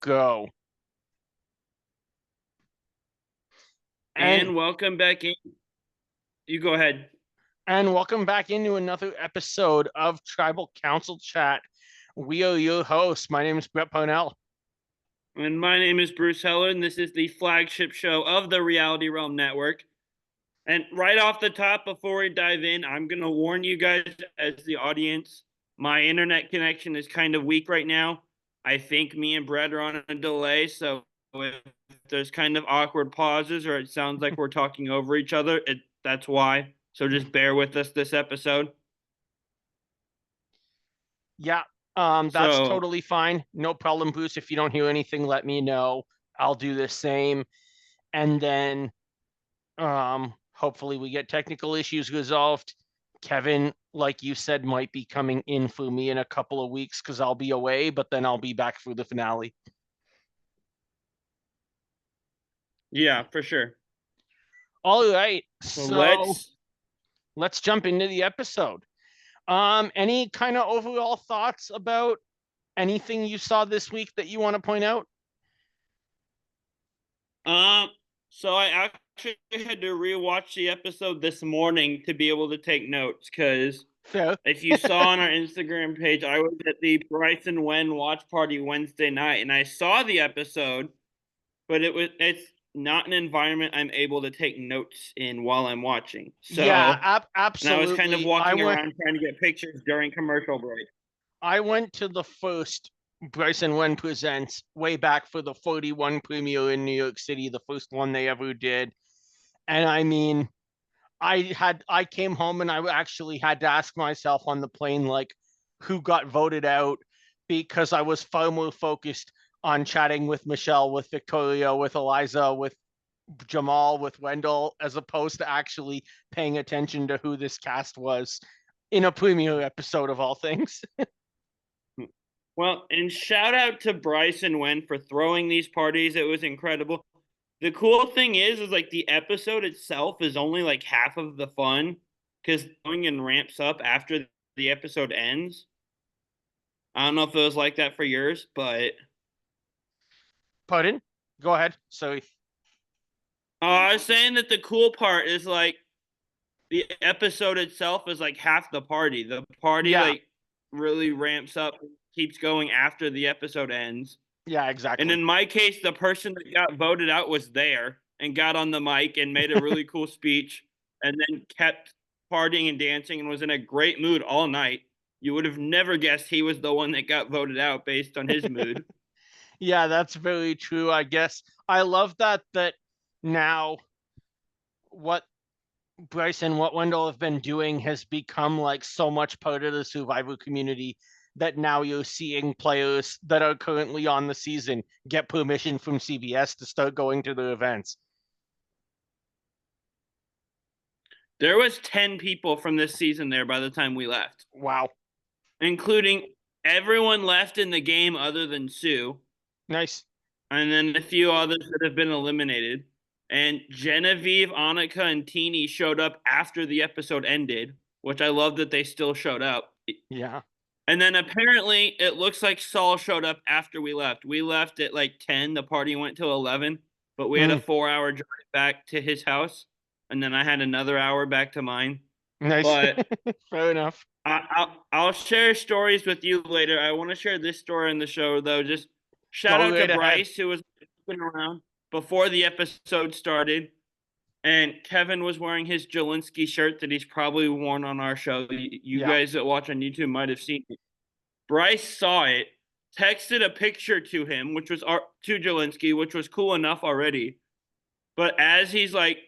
go. And And welcome back in. You go ahead. and welcome back into another episode of Tribal Council Chat. We are your hosts. My name is Brett Parnell. And my name is Bruce Heller, and this is the flagship show of the Reality Realm Network. And right off the top, before we dive in, I'm going to warn you guys as the audience, my internet connection is kind of weak right now. I think me and Brett are on a delay, so if there's kind of awkward pauses or it sounds like we're talking over each other, that's why. So just bear with us this episode. Yeah, that's So totally fine. No problem, Bruce. If you don't hear anything, let me know. I'll do the same. And then hopefully we get technical issues resolved. Kevin, like you said, might be coming in for me in a couple of weeks because I'll be away, but then I'll be back for the finale. yeah, for sure. All right. So So let's let's jump into the episode. Any kind of overall thoughts about anything you saw this week that you want to point out? Um, so I actually had to rewatch the episode this morning to be able to take notes because Fair. if you saw on our Instagram page, I was at the Brice and Wen watch party Wednesday night and I saw the episode, but it's not an environment I'm able to take notes in while I'm watching. Yeah, And I was kind of absolutely. walking around trying to get pictures during commercial break. I went to the first Brice and Wen Presents way back for the 41 premiere in New York City, the first one they ever did. And I mean, I came home and I actually had to ask myself on the plane like who got voted out because I was far more focused on chatting with Michelle, with Victoria, with Eliza, with Jamal, with Wendell, as opposed to actually paying attention to who this cast was in a premiere episode of all things. Well, and shout out to Brice and Wen for throwing these parties. It was incredible. The cool thing is like the episode itself is only like half of the fun because going and ramps up after the episode ends. I don't know if it was like that for yours, but Pardon? Go ahead. So I was saying that the cool part is like the episode itself is like half the party. The party yeah, like really ramps up, keeps going after the episode ends. yeah, And exactly. in my case, the person that got voted out was there and got on the mic and made a really cool speech and then kept partying and dancing and was in a great mood all night. You would have never guessed he was the one that got voted out based on his mood. Yeah, that's very true. I guess I love that now what Brice and what Wendell have been doing has become like so much part of the survivor community that now you're seeing players that are currently on the season get permission from CBS to start going to the events. There was 10 people from this season there by the time we left, Wow. including everyone left in the game other than Sue, Nice. and then a few others that have been eliminated. And Genevieve, Annika, and Teeny showed up after the episode ended, which I love that they still showed up. Yeah. And then apparently it looks like Saul showed up after we left. We left at like 10. The party went till 11, but we had a Mm, 4 hour drive back to his house. And then I had another hour back to mine. nice. But Fair enough. I'll share stories with you later. I want to share this story in the show, though. Just shout Go out to right ahead. Brice, who was around before the episode started. And Kevin was wearing his Jelinski shirt that he's probably worn on our show. You Yeah. guys that watch on YouTube might have seen it. Brice saw it, texted a picture to him, which was to Jelinski, which was cool enough already. But as he's like,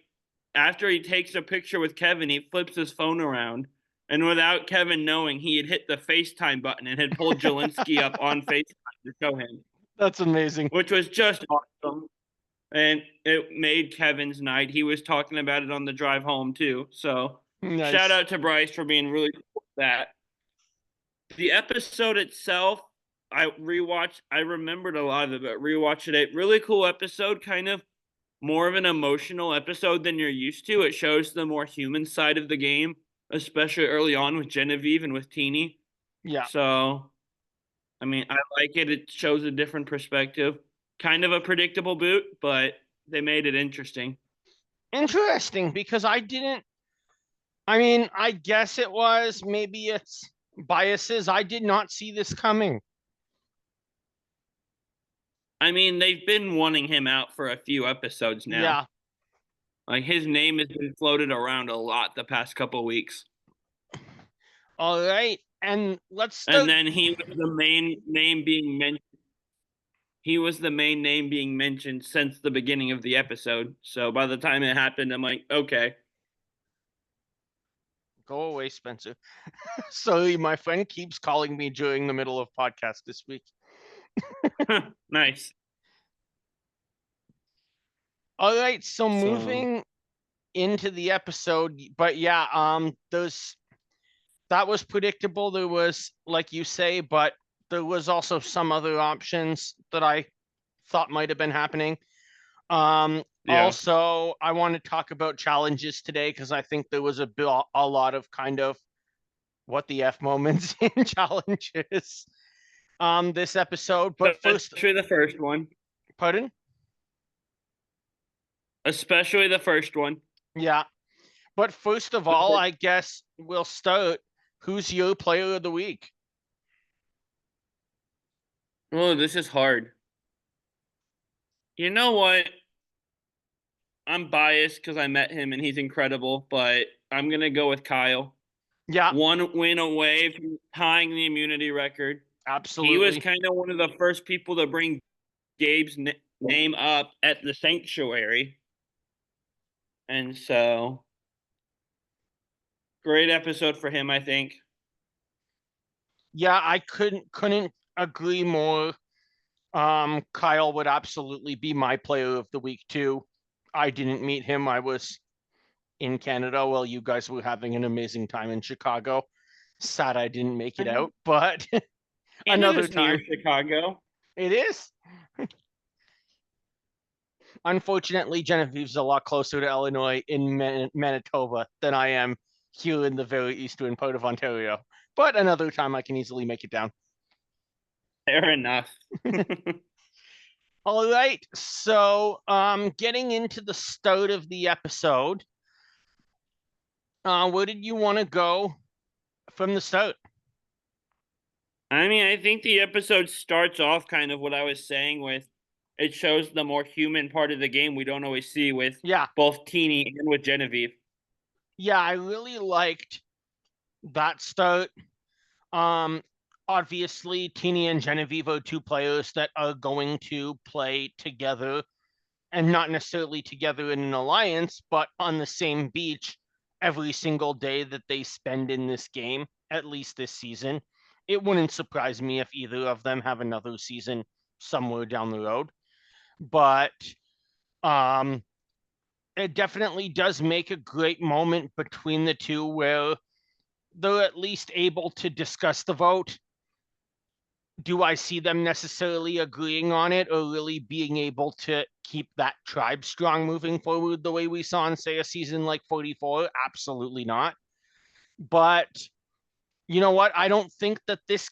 after he takes a picture with Kevin, he flips his phone around. And without Kevin knowing, he had hit the FaceTime button and had pulled Jelinski up on FaceTime to show him, That's amazing. which was just awesome. And it made Kevin's night. He was talking about it on the drive home, too. So shout Nice. out to Brice for being really cool with that. The episode itself, I remembered a lot of it, but rewatched it. Really cool episode, kind of more of an emotional episode than you're used to. It shows the more human side of the game, especially early on with Genevieve and with Teeny. Yeah. So I mean, I like it. It shows a different perspective. Kind of a predictable boot, but they made it interesting. Interesting, because I mean, I guess it was, maybe it's biases. I did not see this coming. I mean, they've been wanting him out for a few episodes now. Yeah. Like his name has been floated around a lot the past couple weeks. All right. And let's And start. then he was the main name being mentioned. He was the main name being mentioned since the beginning of the episode. So by the time it happened, I'm like, okay. Go away, Spencer. Sorry, my friend keeps calling me during the middle of podcast this week. Nice. All right, so So moving into the episode, but yeah, that was predictable. There was, like you say, but there was also some other options that I thought might have been happening. yeah. Also, I want to talk about challenges today because I think there was a lot of kind of what the F moments in challenges this episode. But first, Especially the first one. pardon? Especially the first one. Yeah. But first of all, I guess we'll start. Who's your player of the week? Oh, this is hard. You know what? I'm biased because I met him and he's incredible, but I'm gonna go with Kyle. Yeah, One win away from tying the immunity record. He was absolutely. kind of one of the first people to bring Gabe's name up at the sanctuary, and so great episode for him, I think. Yeah, I couldn't agree more. Kyle would absolutely be my player of the week too. I didn't meet him. I was in Canada while you guys were having an amazing time in Chicago. Sad I didn't make it out, but another Canada's near time. Chicago. It is. Unfortunately, Genevieve's a lot closer to Illinois in Manitoba than I am here in the very eastern part of Ontario. But another time I can easily make it down. Fair enough. All right. So, getting into the start of the episode, where did you want to go from the start? I mean, I think the episode starts off kind of what I was saying with it shows the more human part of the game we don't always see with Yeah. both Teeny and with Genevieve. Yeah, I really liked that start. Um, Obviously, Teeny and Genevieve are two players that are going to play together and not necessarily together in an alliance, but on the same beach every single day that they spend in this game, at least this season. It wouldn't surprise me if either of them have another season somewhere down the road. But um, it definitely does make a great moment between the two where they're at least able to discuss the vote. Do I see them necessarily agreeing on it or really being able to keep that tribe strong moving forward the way we saw in, say, a season like 44? Absolutely not. But you know what? I don't think that this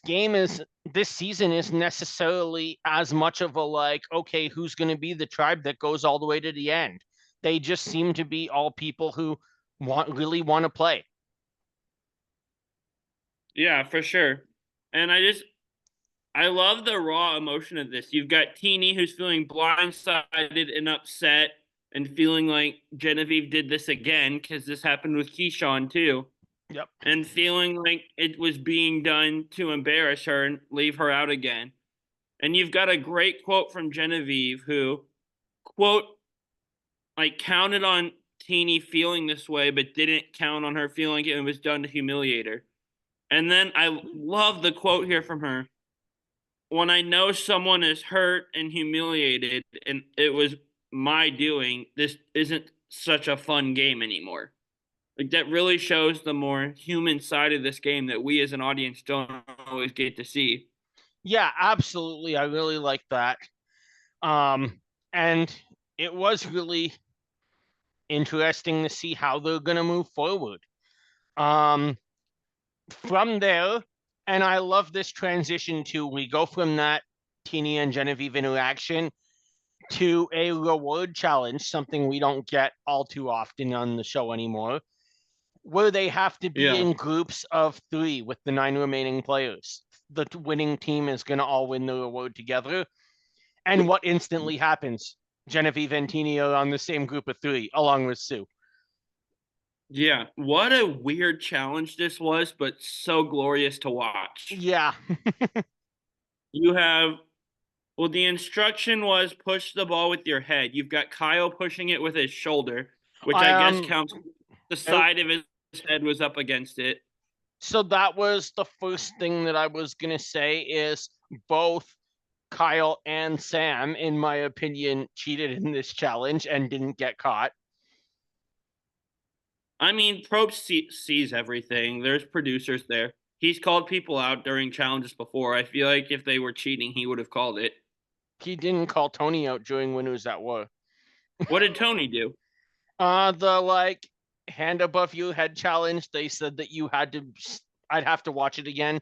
season is necessarily as much of a like, okay, who's going to be the tribe that goes all the way to the end? They just seem to be all people who really want to play. Yeah, for sure. And I love the raw emotion of this. You've got Teeny who's feeling blindsided and upset and feeling like Genevieve did this again because this happened with Keyshawn too. Yep. And feeling like it was being done to embarrass her and leave her out again. And you've got a great quote from Genevieve who, quote, like counted on Teeny feeling this way, but didn't count on her feeling it was done to humiliate her. And then I love the quote here from her. When I know someone is hurt and humiliated and it was my doing, this isn't such a fun game anymore. Like that really shows the more human side of this game that we as an audience don't always get to see. Yeah, absolutely. I really like that. And it was really interesting to see how they're going to move forward. Um, from there, And I love this transition to we go from that Tina and Genevieve interaction to a reward challenge, something we don't get all too often on the show anymore, where they have to be Yeah. in groups of 3 with the 9 remaining players. The winning team is going to all win the reward together. And what instantly happens? Genevieve and Tina are on the same group of 3, along with Sue. Yeah. What a weird challenge this was, but so glorious to watch. Yeah. You have, well, the instruction was push the ball with your head. You've got Kyle pushing it with his shoulder, which I guess counts. The side of his head was up against it. So that was the first thing that I was going to say is both Kyle and Sam, in my opinion, cheated in this challenge and didn't get caught. I mean, Probst sees everything. There's producers there. He's called people out during challenges before. I feel like if they were cheating, he would have called it. He didn't call Tony out during Winners at War. What did Tony do? The hand above your head challenge, they said that you had to, I'd have to watch it again,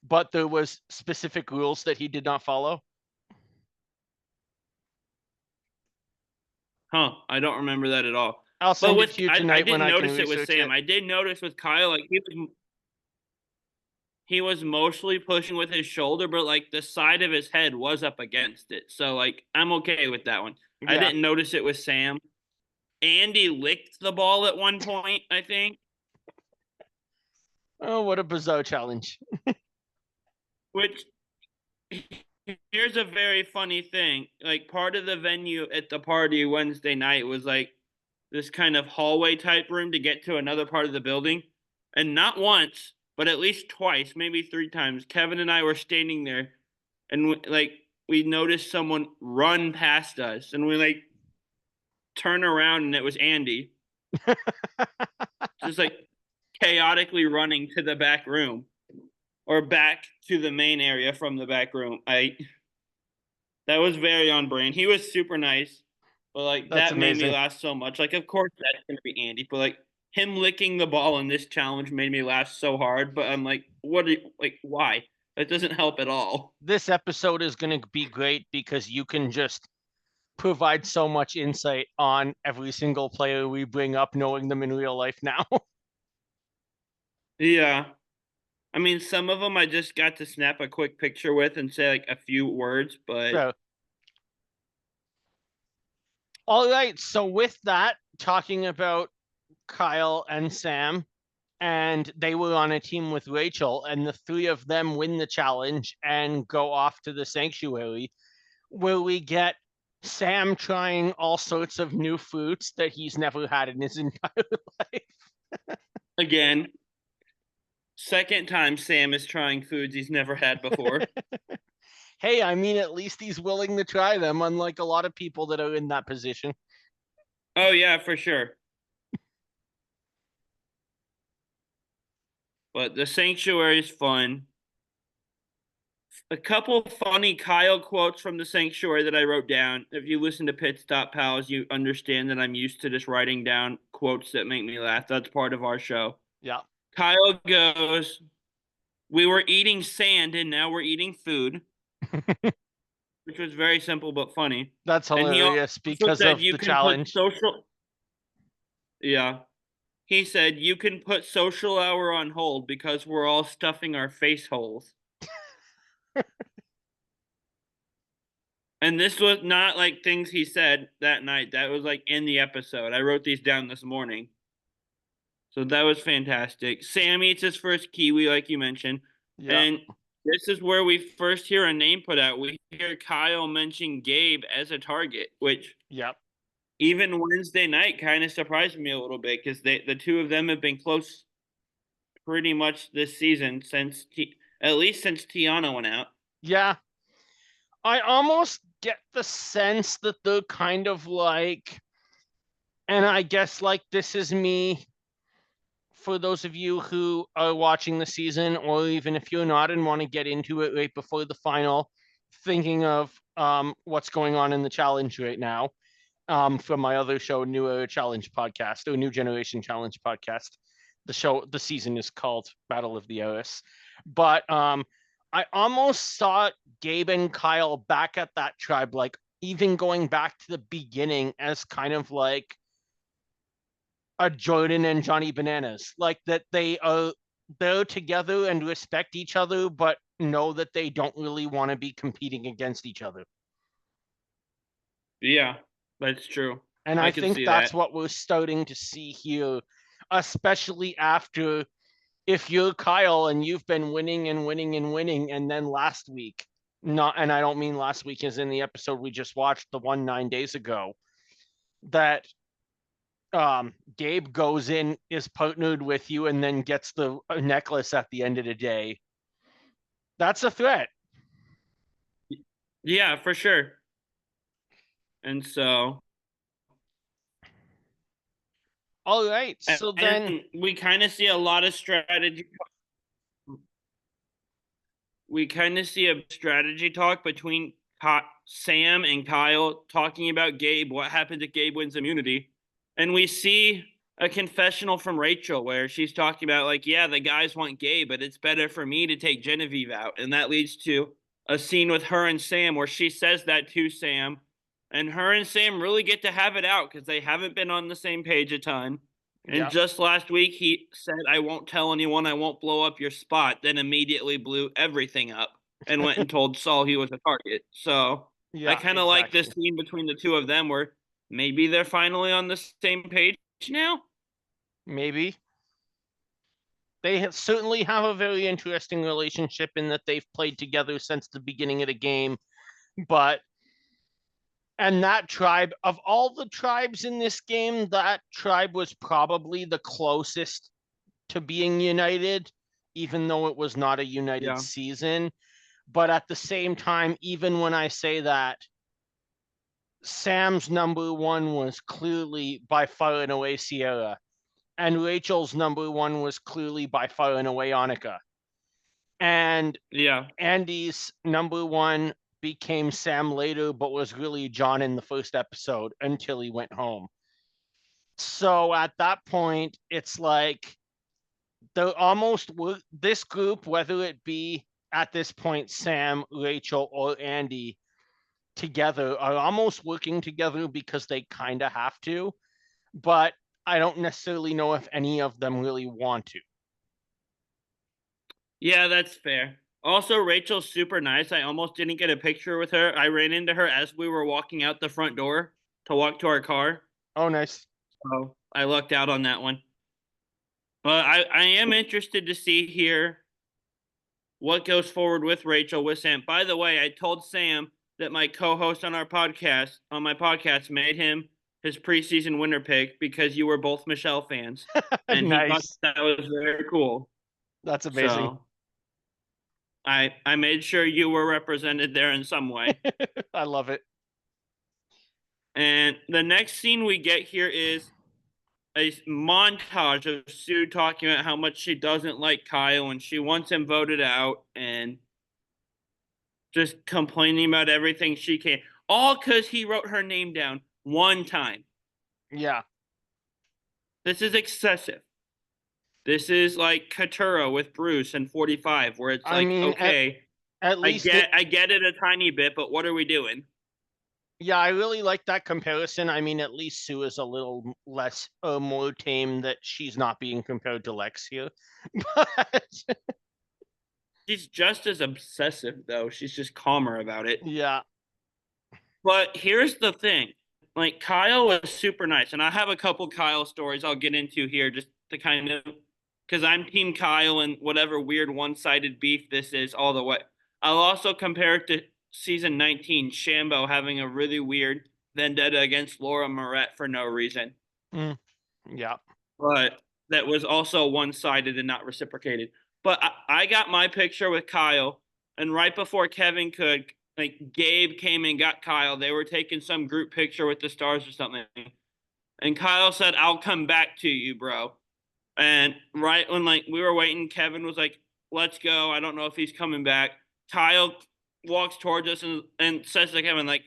but there was specific rules that he did not follow. Huh, I don't remember that at all. I'll send it to you tonight I didn't when I can notice it with research Sam. it. I did notice with Kyle, like he was mostly pushing with his shoulder, but like the side of his head was up against it. So like I'm okay with that one. I Yeah. didn't notice it with Sam. Andy licked the ball at one point, I think. Oh, what a bizarre challenge. Which, here's a very funny thing. Like, part of the venue at the party Wednesday night was like this kind of hallway type room to get to another part of the building. And not once, but at least twice, maybe 3 times, Kevin and I were standing there and we noticed someone run past us and we like turn around and it was Andy. Just like chaotically running to the back room or back to the main area from the back room. That was very on brand. He was super nice, but like That's that made amazing. me laugh so much. Like, of course that's gonna be Andy, but like him licking the ball in this challenge made me laugh so hard. But I'm like, why? That doesn't help at all. This episode is going to be great because you can just provide so much insight on every single player we bring up, knowing them in real life now. Yeah. I mean, some of them I just got to snap a quick picture with and say like a few words, but So, all right. So with that, talking about Kyle and Sam, and they were on a team with Rachel, and the 3 of them win the challenge and go off to the sanctuary, where we get Sam trying all sorts of new foods that he's never had in his entire life. again, second time Sam is trying foods he's never had before. Hey, I mean, at least he's willing to try them, unlike a lot of people that are in that position. Oh yeah, for sure. But the sanctuary is fun. A couple funny Kyle quotes from the sanctuary that I wrote down. If you listen to Pit Stop Pals, you understand that I'm used to just writing down quotes that make me laugh. That's part of our show. Yeah. Kyle goes, "We were eating sand and now we're eating food," which was very simple but funny. That's And he hilarious also because said of you the can challenge. put social. Yeah. He said you can put social hour on hold because we're all stuffing our face holes. And this was not like things he said that night. That was like in the episode. I wrote these down this morning. So that was fantastic. Sam eats his first kiwi, like you mentioned. Yeah. And this is where we first hear a name put out. We hear Kyle mention Gabe as a target, which Yep. even Wednesday night kind of surprised me a little bit because the 2 of them have been close pretty much this season since at least since Tiana went out. Yeah. I almost get the sense that they're kind of like, and I guess like this is me for those of you who are watching the season, or even if you're not and want to get into it right before the final, thinking of what's going on in the challenge right now, from my other show, New Era Challenge podcast or New Generation Challenge podcast. The season is called Battle of the Eras. But I almost saw Gabe and Kyle back at that tribe, like even going back to the beginning as kind of like a Jordan and Johnny Bananas, like that they're together and respect each other, but know that they don't really want to be competing against each other. Yeah, that's true. And I I can think see that's that. what we're starting to see here, especially after if you're Kyle and you've been winning and winning and winning, and then last week, not, and I don't mean last week as in the episode we just watched, the one 9 days ago, that Gabe goes in, is partnered with you, and then gets the necklace at the end of the day. That's a threat. Yeah, for sure. And so, All right. So then, and we kind of see a lot of strategy. We kind of see a strategy talk between Sam and Kyle talking about Gabe, what happens if Gabe wins immunity. And we see a confessional from Rachel where she's talking about, like, yeah, the guys want Gabe, but it's better for me to take Genevieve out. And that leads to a scene with her and Sam where she says that to Sam. And her and Sam really get to have it out because they haven't been on the same page a ton. And yeah, just last week, he said, I won't tell anyone, I won't blow up your spot, then immediately blew everything up and went and told Saul he was a target. So I yeah, kind of like this exactly. scene between the two of them where maybe they're finally on the same page now. Maybe they certainly have a very interesting relationship in that they've played together since the beginning of the game. But and that tribe, of all the tribes in this game, that tribe was probably the closest to being united, even though it was not a united Yeah. season. But at the same time, even when I say that, Sam's number one was clearly by far and away Sierra, and Rachel's number one was clearly by far and away Annika. And Yeah. Andy's number one became Sam later, but was really John in the first episode until he went home. So at that point, it's like they're almost this group, whether it be at this point Sam, Rachel, or Andy, together are almost working together because they kind of have to. But I don't necessarily know if any of them really want to. Yeah, that's fair. Also, Rachel's super nice. I almost didn't get a picture with her. I ran into her as we were walking out the front door to walk to our car. Oh, nice. So I lucked out on that one. But I am interested to see here what goes forward with Rachel with Sam. By the way, I told Sam that my co-host on my podcast made him his preseason winner pick because you were both Michelle fans, and he thought Nice. that was very cool. That's amazing. So I made sure you were represented there in some way. I love it. And the next scene we get here is a montage of Sue talking about how much she doesn't like Kyle and she wants him voted out and just complaining about everything she can. All because he wrote her name down one time. Yeah. This is excessive. This is like Katura with Bruce and 45, where it's I like, mean, okay, at least I get it a tiny bit, but what are we doing? yeah, I really like that comparison. I mean, at least Sue is a little less more tame that she's not being compared to Lex here. But She's just as obsessive, though. She's just calmer about it. yeah, But here's the thing. Like, Kyle was super nice. And I have a couple Kyle stories I'll get into here just to kind of, because I'm Team Kyle and whatever weird one sided beef this is all the way. I'll also compare it to season 19, Shambo having a really weird vendetta against Laura Moret for no reason. yeah. But that was also one sided and not reciprocated. But I got my picture with Kyle, and right before Kevin could, like, Gabe came and got Kyle. They were taking some group picture with the stars or something. And Kyle said, I'll come back to you, bro. And right when, like, we were waiting, Kevin was like, let's go. I don't know if he's coming back. Kyle walks towards us and says to Kevin, like,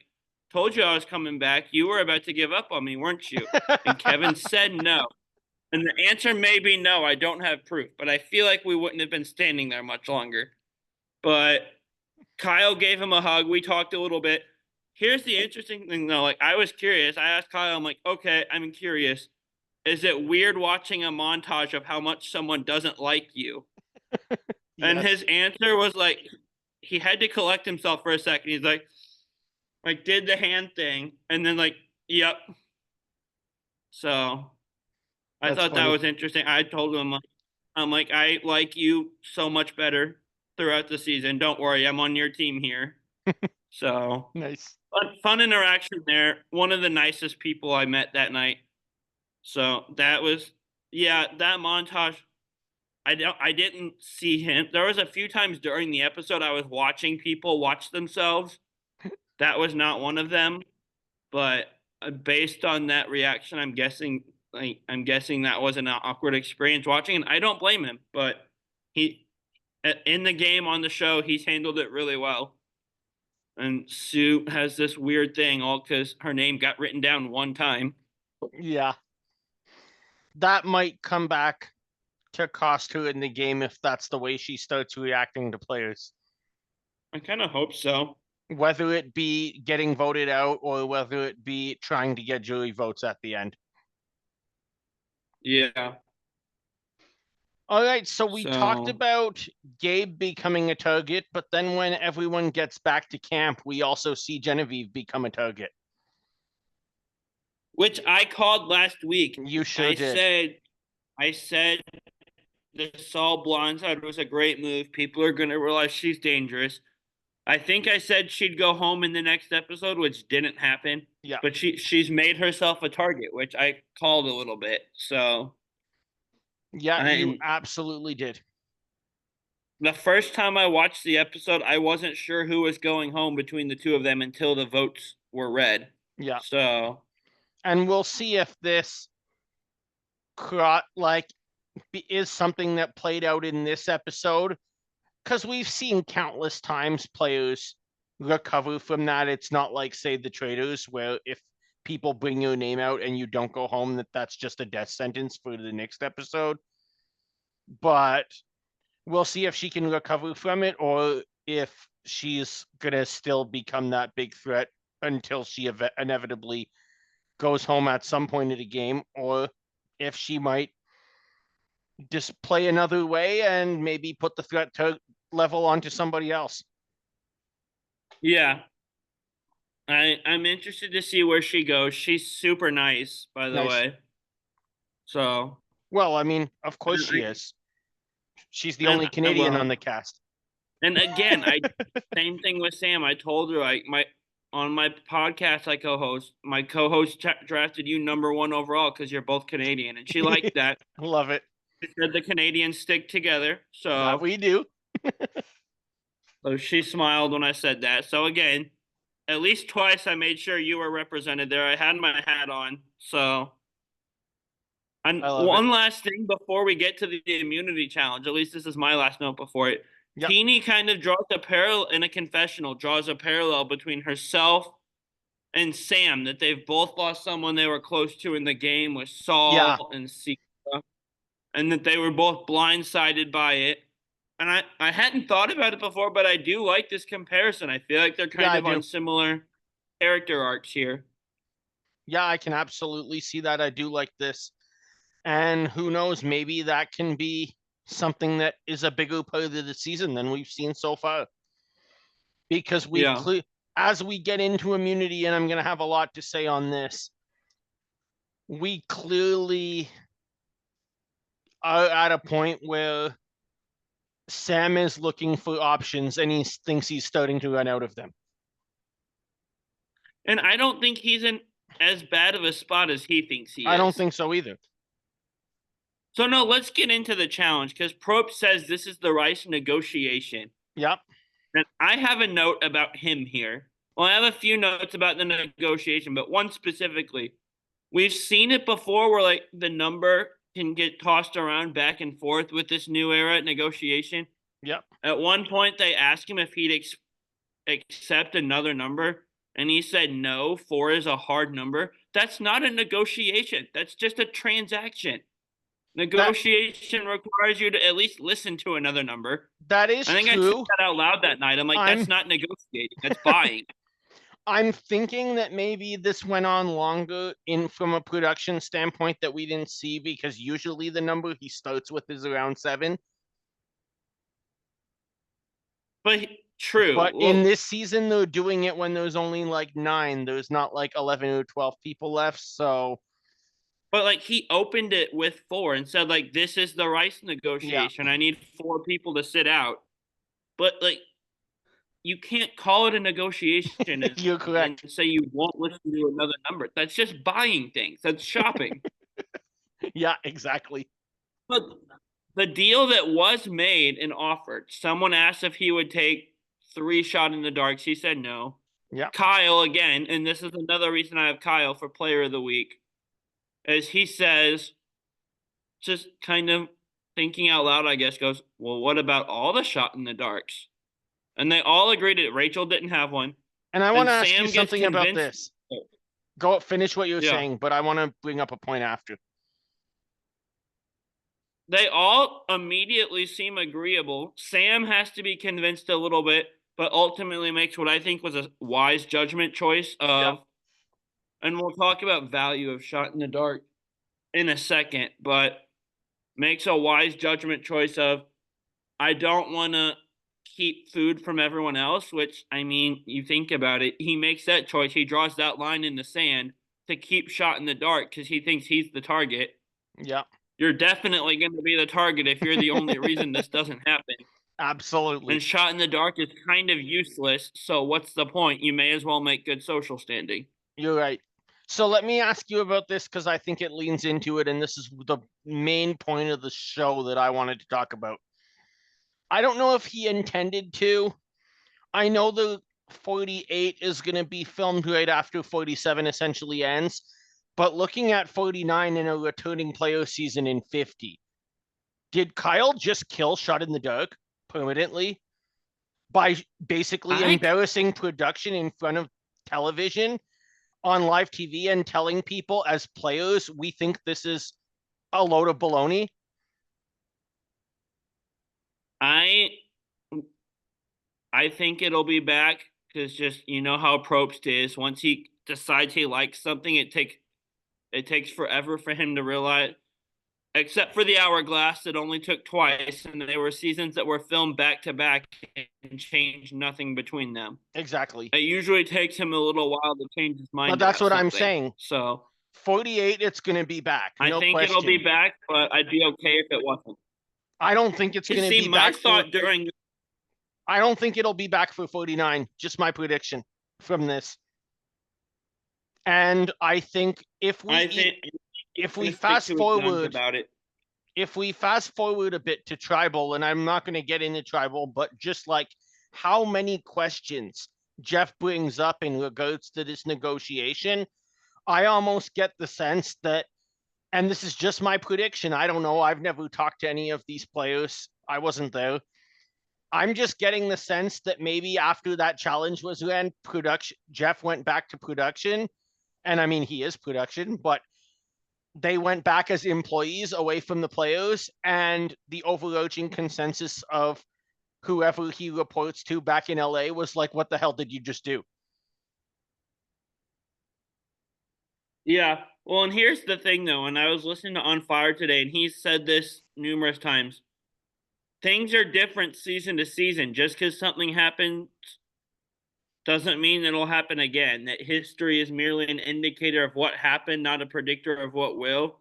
told you I was coming back. You were about to give up on me, weren't you? And Kevin said no. And the answer may be no, I don't have proof, but I feel like we wouldn't have been standing there much longer. But Kyle gave him a hug. We talked a little bit. Here's the interesting thing though. Like, I was curious. I asked Kyle, I'm like, okay, I'm curious. Is it weird watching a montage of how much someone doesn't like you? And Yes. his answer was like, he had to collect himself for a second. He's like did the hand thing, and then like, yep. So I That's thought that funny. was interesting. I told him, I'm like, I like you so much better throughout the season. Don't worry, I'm on your team here. So Nice. fun interaction there. One of the nicest people I met that night. So that was, yeah, that montage. I didn't see him. There was a few times during the episode I was watching people watch themselves. That was not one of them, but based on that reaction, I'm guessing that was an awkward experience watching, and I don't blame him. But he in the game on the show, he's handled it really well. And Sue has this weird thing all because her name got written down one time. Yeah. That might come back to cost her in the game if that's the way she starts reacting to players. I kind of hope so. Whether it be getting voted out or whether it be trying to get jury votes at the end. Yeah. All right, so we talked So, about Gabe becoming a target, but then when everyone gets back to camp, we also see Genevieve become a target. which I called last week. You sure I did. said, I said the Saul blindside was a great move. People are going to realize she's dangerous. I think I said she'd go home in the next episode, which didn't happen. Yeah. But she's made herself a target, which I called a little bit. So, Yeah, you and absolutely did. the first time I watched the episode, I wasn't sure who was going home between the two of them until the votes were read. Yeah. So, And we'll see if this like is something that played out in this episode, because we've seen countless times players recover from that. It's not like, say, the Traders, where if people bring your name out and you don't go home, that's just a death sentence for the next episode. But we'll see if she can recover from it, or if she's gonna still become that big threat until she inevitably goes home at some point of the game, or if she might just play another way and maybe put the threat level onto somebody else. yeah. I'm interested to see where she goes. She's super nice, by the Nice. way. So, Well, I mean, of course she and, is. She's the only and Canadian well, on the cast. and again, I same thing with Sam. I told her like my on my podcast I co-host, my co-host drafted you number one overall because you're both Canadian, and she liked that. Love it. She said the Canadians stick together, That so we do. she smiled when I said that. So again, at least twice I made sure you were represented there. I had my hat on, so. And I love it. one last thing before we get to the immunity challenge, at least this is my last note before it. Yep. Teeny kind of draws a parallel in a confessional, draws a parallel between herself and Sam, that they've both lost someone they were close to in the game with Saul and Sika, and that they were both blindsided by it. And I hadn't thought about it before, but I do like this comparison. I feel like they're kind of on similar character arcs here. Yeah, I can absolutely see that. I do like this. And who knows, maybe that can be something that is a bigger part of the season than we've seen so far. Because as we get into immunity, and I'm going to have a lot to say on this, we clearly are at a point where Sam is looking for options and he thinks he's starting to run out of them. And I don't think he's in as bad of a spot as he thinks he is. I don't think so either. So no, let's get into the challenge because Probst says this is the Rice negotiation. Yep. And I have a note about him here. Well, I have a few notes about the negotiation, but one specifically. We've seen it before where like the number can get tossed around back and forth with this new era negotiation. Yep. At one point, they asked him if he'd accept another number, and he said no. 4 is a hard number. That's not a negotiation. That's just a transaction. Negotiation requires you to at least listen to another number. That is I think I said true. that out loud that night. I'm like, I'm that's not negotiating. That's buying. I'm thinking that maybe this went on longer in from a production standpoint that we didn't see because usually the number he starts with is around 7. But true. But in Well, this season, they're doing it when there's only like 9. There's not like 11 or 12 people left. So but like he opened it with 4 and said like this is the Rice yeah, negotiation. I need 4 people to sit out. But like you can't call it a negotiation you're and correct. say you won't listen to another number. That's just buying things. That's shopping. Yeah, exactly. But the deal that was made and offered, someone asked if he would take 3 shot in the darks. He said no. Yeah. Kyle again, and this is another reason I have Kyle for player of the week, as he says, just kind of thinking out loud, I guess, goes, well, what about all the shot in the darks? And they all agreed that Rachel didn't have one. And I want And to ask you Sam gets something about convinced. this. Go finish what you're Yeah. saying, but I want to bring up a point after. They all immediately seem agreeable. Sam has to be convinced a little bit, but ultimately makes what I think was a wise judgment choice Yeah. of, and we'll talk about value of shot in the dark in a second, but makes a wise judgment choice of, I don't want to keep food from everyone else, which, I mean, you think about it, he makes that choice. He draws that line in the sand to keep shot in the dark because he thinks he's the target. Yeah. You're definitely going to be the target if you're the only reason this doesn't happen. Absolutely. And shot in the dark is kind of useless. So what's the point? You may as well make good social standing. You're right. So let me ask you about this because I think it leans into it, and this is the main point of the show that I wanted to talk about. I don't know if he intended to. I know the 48 is going to be filmed right after 47 essentially ends, but looking at 49 in a returning player season in 50, did Kyle just kill Shot in the Dark permanently by basically I embarrassing production in front of television on live TV and telling people as players, we think this is a load of baloney? I I think it'll be back because just you know how Probst is. Once he decides he likes something, it takes forever for him to realize. Except for the Hourglass, it only took twice, and they were seasons that were filmed back to back and changed nothing between them. Exactly. It usually takes him a little while to change his But mind that's about what I'm something. saying. So 48, it's going to be back. I No think it'll be question. back, but I'd be okay if it wasn't. I don't think it's You going to see, be my back for thought during I don't think it'll be back for 49. Just my prediction from this. And I think I think if we going to stick fast to his guns forward about it. if we fast forward a bit to tribal, and I'm not going to get into tribal, but just like how many questions Jeff brings up in regards to this negotiation, I almost get the sense that, and this is just my prediction, I don't know, I've never talked to any of these players, I wasn't there. I'm just getting the sense that maybe after that challenge was ran, production Jeff went back to production, and I mean he is production, but they went back as employees away from the players, and the overarching consensus of whoever he reports to back in LA was like, what the hell did you just do? Yeah. Well, and here's the thing, though, and I was listening to On Fire today, and he said this numerous times. Things are different season to season. Just because something happens doesn't mean it'll happen again. That history is merely an indicator of what happened, not a predictor of what will.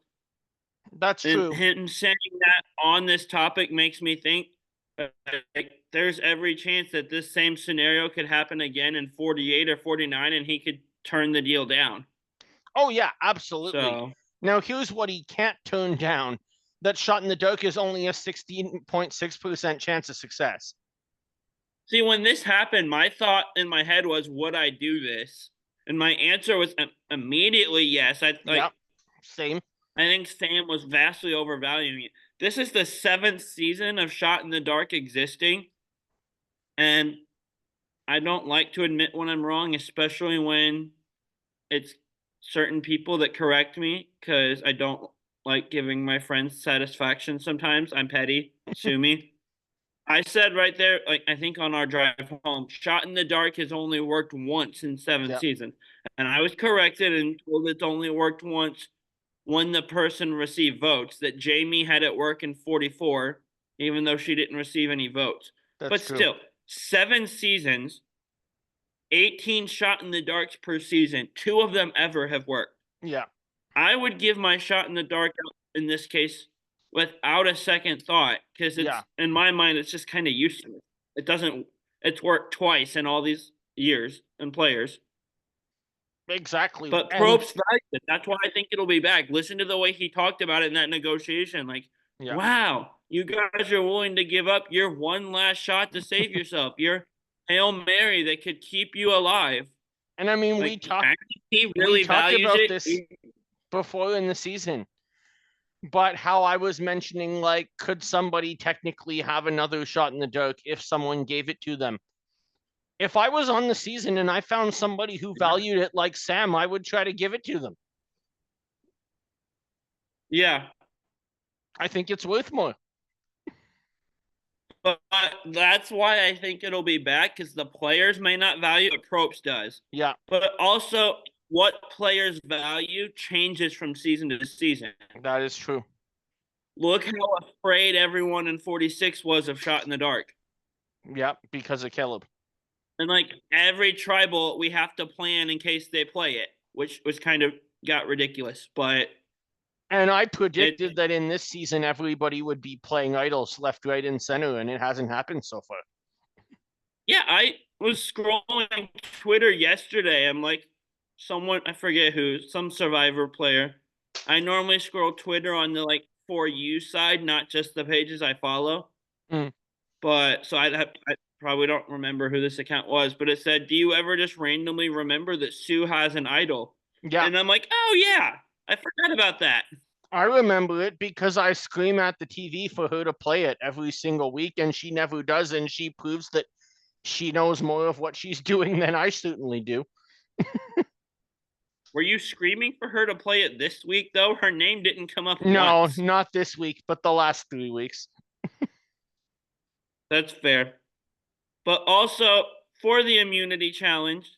That's And true. him saying that on this topic makes me think like, there's every chance that this same scenario could happen again in 48 or 49, and he could turn the deal down. Oh, yeah, absolutely. So, Now, here's what he can't turn down: that Shot in the Dark is only a 16.6% chance of success. see, when this happened, my thought in my head was, would I do this? And my answer was immediately yes. Yeah, same. I think Sam was vastly overvaluing it. This is the 7th season of Shot in the Dark existing, and I don't like to admit when I'm wrong, especially when it's certain people that correct me, because I don't like giving my friends satisfaction sometimes. I'm petty. Sue me. I said right there, like I think on our drive home, shot in the dark has only worked once in 7th Yeah, season. And I was corrected and told it's only worked once when the person received votes, that Jamie had it work in 44, even though she didn't receive any votes. that's But true. still, 7 seasons, 18 shot in the darks per season, 2 of them ever have worked. Yeah, I would give my shot in the dark in this case without a second thought because yeah, it's in my mind it's just kind of useless. It doesn't. It's worked twice in all these years and players. exactly. But And Probst valued it. That's why I think it'll be back. Listen to the way he talked about it in that negotiation. Like, yeah, wow, you guys are willing to give up your one last shot to save yourself. Your Hail Mary that could keep you alive. and I mean, Like, he we really talked values about it. this before in the season, but how I was mentioning, like, could somebody technically have another shot in the dark if someone gave it to them? If I was on the season and I found somebody who valued it like Sam, I would try to give it to them. Yeah. I think it's worth more. But that's why I think it'll be back because the players may not value what Probst does. Yeah, But also, what players value changes from season to season. that is true. Look how afraid everyone in 46 was of shot in the dark. Yeah, because of Caleb. And like every tribal, we have to plan in case they play it, which was kind of got ridiculous. But And I predicted that in this season, everybody would be playing idols left, right, and center, and it hasn't happened so far. yeah, I was scrolling Twitter yesterday. I'm like, someone, I forget who, some Survivor player. I normally scroll Twitter on the like For You side, not just the pages I follow. Mm. But so I probably don't remember who this account was, but it said, "Do you ever just randomly remember that Sue has an idol?" Yeah, And I'm like, "Oh yeah, I forgot about that." I remember it because I scream at the TV for her to play it every single week, and she never does, and she proves that she knows more of what she's doing than I certainly do. Were you screaming for her to play it this week though? Her name didn't come up No, once. not this week, but the last 3 weeks. That's fair. But also for the immunity challenge,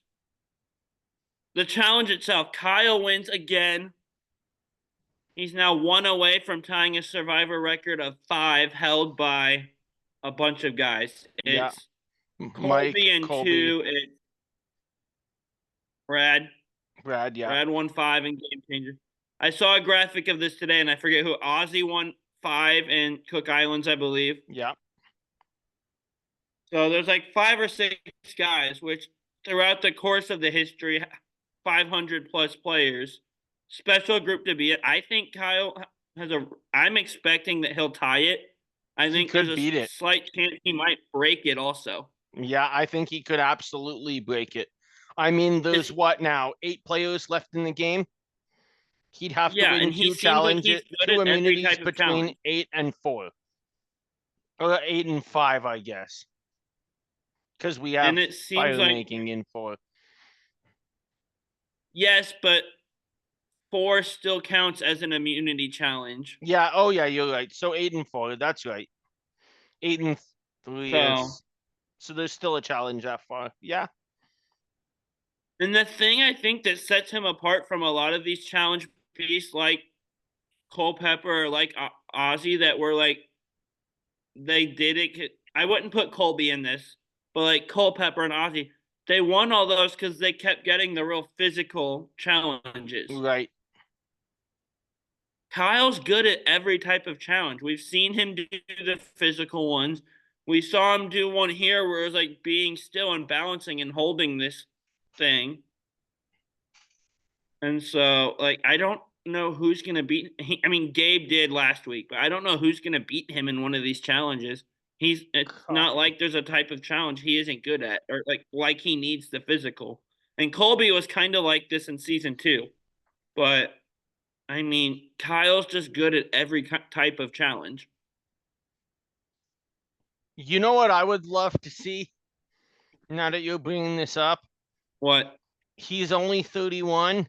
the challenge itself, Kyle wins again. He's now 1 away from tying a survivor record of 5 held by a bunch of guys. Yeah, It's Mike, Colby and Colby, 2. It's Brad. Brad. Yeah, Brad won 5 in Game Changer. I saw a graphic of this today, and I forget who. Ozzy won 5 in Cook Islands, I believe. yeah. So there's like 5 or 6 guys, which throughout the course of the history, 500 plus players, special group to be it. I think Kyle has a. I'm expecting that he'll tie it. I think could there's beat a it. slight chance he might break it also. Yeah, I think he could absolutely break it. I mean, there's what now? 8 players left in the game. He'd have to Yeah, win and he 2 seems like he's good two at every immunities type of between challenge. 8 and 4, or 8 and 5, I guess, because we have And it seems fire like making in 4. yes, but 4 still counts as an immunity challenge. Yeah. Oh, yeah. You're right. So 8 and 4. That's right. 8 and 3 So, is. So there's still a challenge that far. Yeah. and the thing I think that sets him apart from a lot of these challenge beasts like Culpepper or like Ozzy that were like they did it. I wouldn't put Colby in this, but like Culpepper and Ozzy, they won all those because they kept getting the real physical challenges. Right. Kyle's good at every type of challenge. We've seen him do the physical ones. We saw him do one here where it was like being still and balancing and holding this thing. And so, like, I don't know who's going to beat. I mean, Gabe did last week, but I don't know who's going to beat him in one of these challenges. It's not like there's a type of challenge he isn't good at, or like he needs the physical. And Colby was kind of like this in season 2, but I mean, Kyle's just good at every type of challenge. You know what I would love to see now that you're bringing this up? What? He's only 31.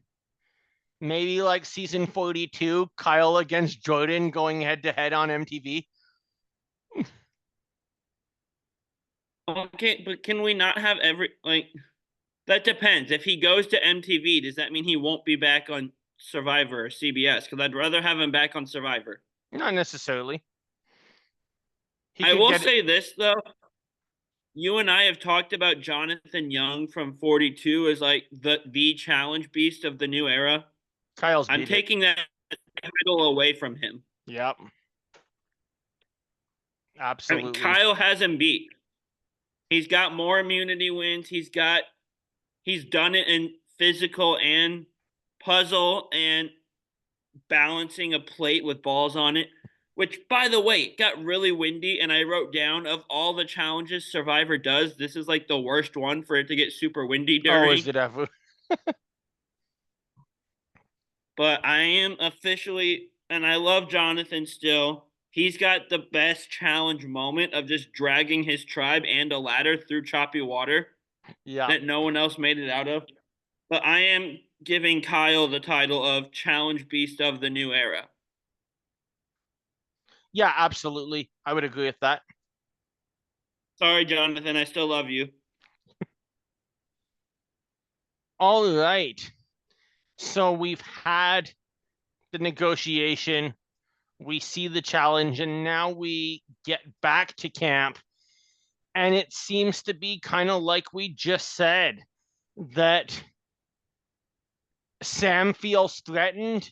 Maybe like season 42, Kyle against Jordan going head to head on MTV. Okay, but can we not have that depends. If he goes to MTV, does that mean he won't be back on Survivor or CBS? Because I'd rather have him back on Survivor. Not necessarily. He I could will get it. say this though. You and I have talked about Jonathan Young from 42 as like the challenge beast of the new era. Kyle's I'm beat it. taking that title away from him. Yep. I mean, Absolutely. Kyle has him beat. He's got more immunity wins. He's done it in physical and puzzle and balancing a plate with balls on it. Which, by the way, it got really windy, and I wrote down of all the challenges Survivor does, this is like the worst one for it to get super windy Oh, is during. it ever? But I am officially, and I love Jonathan still. He's got the best challenge moment of just dragging his tribe and a ladder through choppy water Yeah. that no one else made it out of. But I am giving Kyle the title of Challenge Beast of the New Era. Yeah, absolutely. I would agree with that. Sorry, Jonathan, I still love you. All right. So we've had the negotiation, we see the challenge, and now we get back to camp. And it seems to be kind of like we just said, that Sam feels threatened.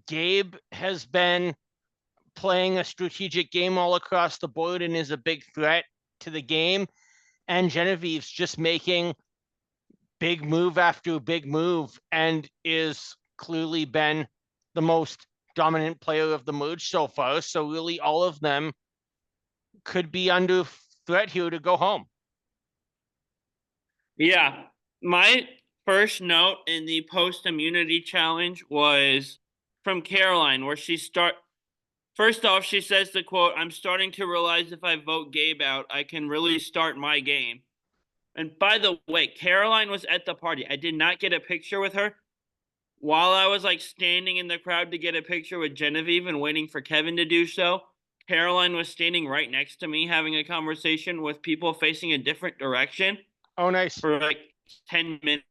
Gabe has been playing a strategic game all across the board and is a big threat to the game. And Genevieve's just making big move after big move and is clearly been the most dominant player of the merge so far. So really all of them could be under threat here to go home. Yeah. My first note in the post immunity challenge was from Caroline, where first off, she says the quote, "I'm starting to realize if I vote Gabe out, I can really start my game." And by the way, Caroline was at the party. I did not get a picture with her. While I was like standing in the crowd to get a picture with Genevieve and waiting for Kevin to do so, Caroline was standing right next to me having a conversation with people facing a different direction Oh, nice. for like 10 minutes.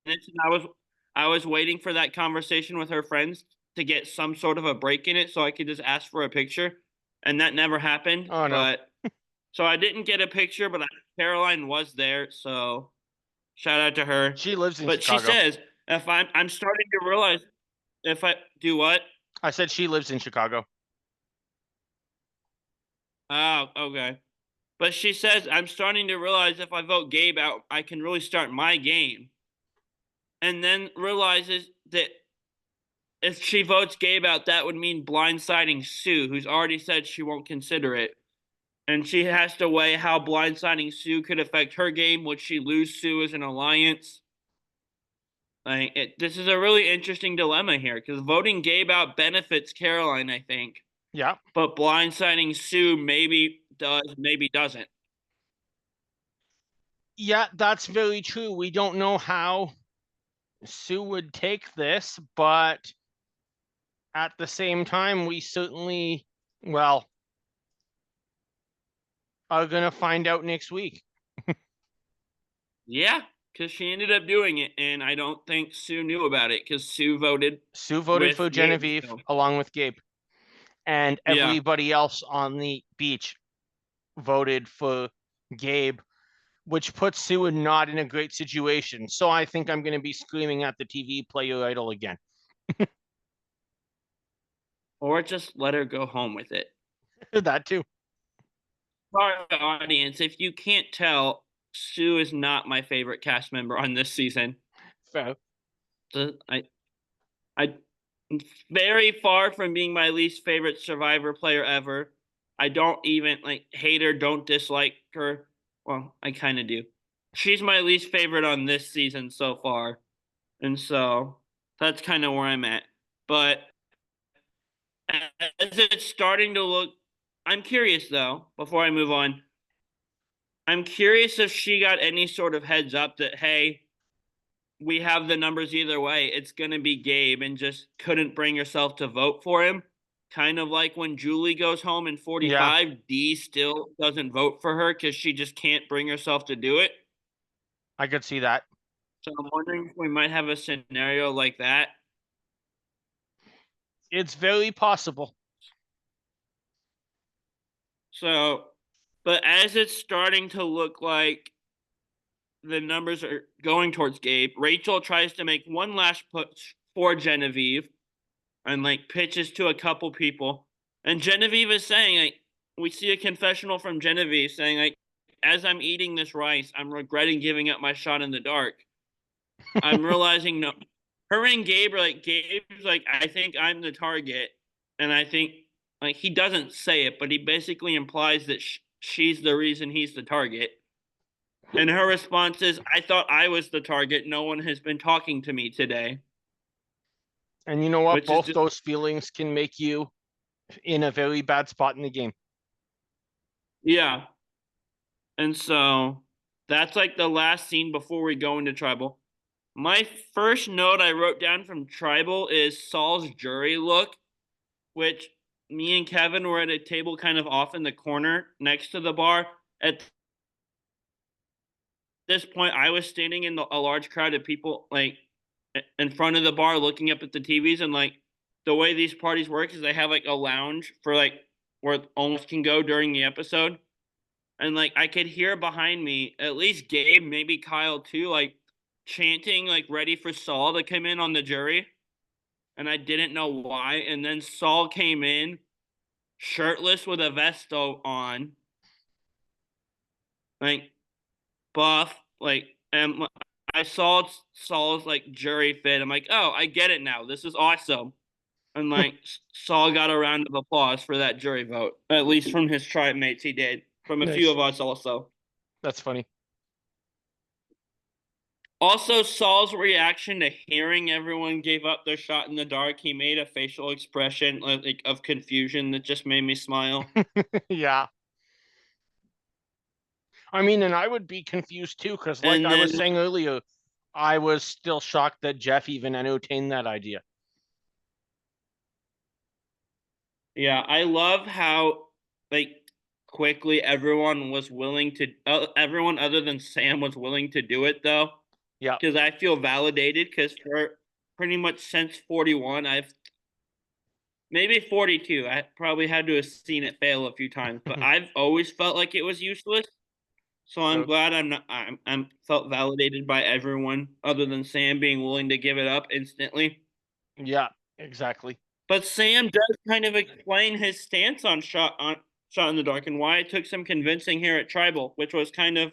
And I was waiting for that conversation with her friends to get some sort of a break in it so I could just ask for a picture. And that never happened. Oh, no. But so I didn't get a picture, but Caroline was there. So shout out to her. She lives in But she Chicago. says, if I'm starting to realize if I do what? I said she lives in Chicago. Oh, okay. But she says, I'm starting to realize if I vote Gabe out, I can really start my game. And then realizes that if she votes Gabe out, that would mean blindsiding Sue, who's already said she won't consider it. And she has to weigh how blindsiding Sue could affect her game. Would she lose Sue as an alliance? This is a really interesting dilemma here because voting Gabe out benefits Caroline, I think. Yeah. But blindsiding Sue maybe does, maybe doesn't. Yeah, that's very true. We don't know how Sue would take this, but at the same time, we certainly, well, are going to find out next week. Yeah, because she ended up doing it, and I don't think Sue knew about it because Sue voted. Sue voted with for Gabe, Genevieve so. along with Gabe. And Yeah. everybody else on the beach voted for Gabe, which puts Sue not in a great situation. So I think I'm going to be screaming at the TV, "Play your idol again." Or just let her go home with it. That too. Sorry, audience, if you can't tell, Sue is not my favorite cast member on this season. Fair. I very far from being my least favorite Survivor player ever. I don't even hate her, don't dislike her. Well, I kind of do. She's my least favorite on this season so far. And so that's kind of where I'm at. But as it's starting to look, I'm curious though, before I move on, I'm curious if she got any sort of heads up that, hey, we have the numbers either way. It's going to be Gabe and just couldn't bring herself to vote for him. Kind of like when Julie goes home in Yeah, 45, Dee still doesn't vote for her because she just can't bring herself to do it. I could see that. So I'm wondering if we might have a scenario like that. It's very possible. So, but as it's starting to look like the numbers are going towards Gabe, Rachel tries to make one last push for Genevieve and like pitches to a couple people. And Genevieve is saying, like, we see a confessional from Genevieve saying, like, as I'm eating this rice, I'm regretting giving up my shot in the dark. I'm realizing no, her and Gabe are like, Gabe's like, I think I'm the target. And I think, like, he doesn't say it, but he basically implies that she's the reason he's the target. And her response is, I thought I was the target. No one has been talking to me today. And you know what? Which is Both just, those feelings can make you in a very bad spot in the game. yeah. And so that's like the last scene before we go into Tribal. My first note I wrote down from Tribal is Saul's jury look, which me and Kevin were at a table kind of off in the corner next to the bar. At this point, I was standing in a large crowd of people, like in front of the bar, looking up at the TVs. And like the way these parties work is they have like a lounge for like where almost can go during the episode. And like I could hear behind me, at least Gabe, maybe Kyle too, like chanting, like ready for Saul to come in on the jury. And I didn't know why. And then Saul came in shirtless with a vest on, like buff, like, and I saw Saul's like jury fit. I'm like, oh, I get it now. This is awesome. And like Saul got a round of applause for that jury vote, at least from his tribe mates. He did, from a few Nice. of us also. That's funny. Also, Saul's reaction to hearing everyone gave up their shot in the dark, he made a facial expression like of confusion that just made me smile. Yeah. I mean, and I would be confused too, because like And I was then, saying earlier, I was still shocked that Jeff even entertained that idea. yeah, I love how like quickly everyone was willing to, everyone other than Sam was willing to do it though, Yeah. because I feel validated. Because for pretty much since 41, I've maybe 42. I probably had to have seen it fail a few times, but I've always felt like it was useless. So I'm So, glad I'm felt validated by everyone other than Sam being willing to give it up instantly. yeah, exactly. But Sam does kind of explain his stance on shot in the dark and why it took some convincing here at Tribal, which was kind of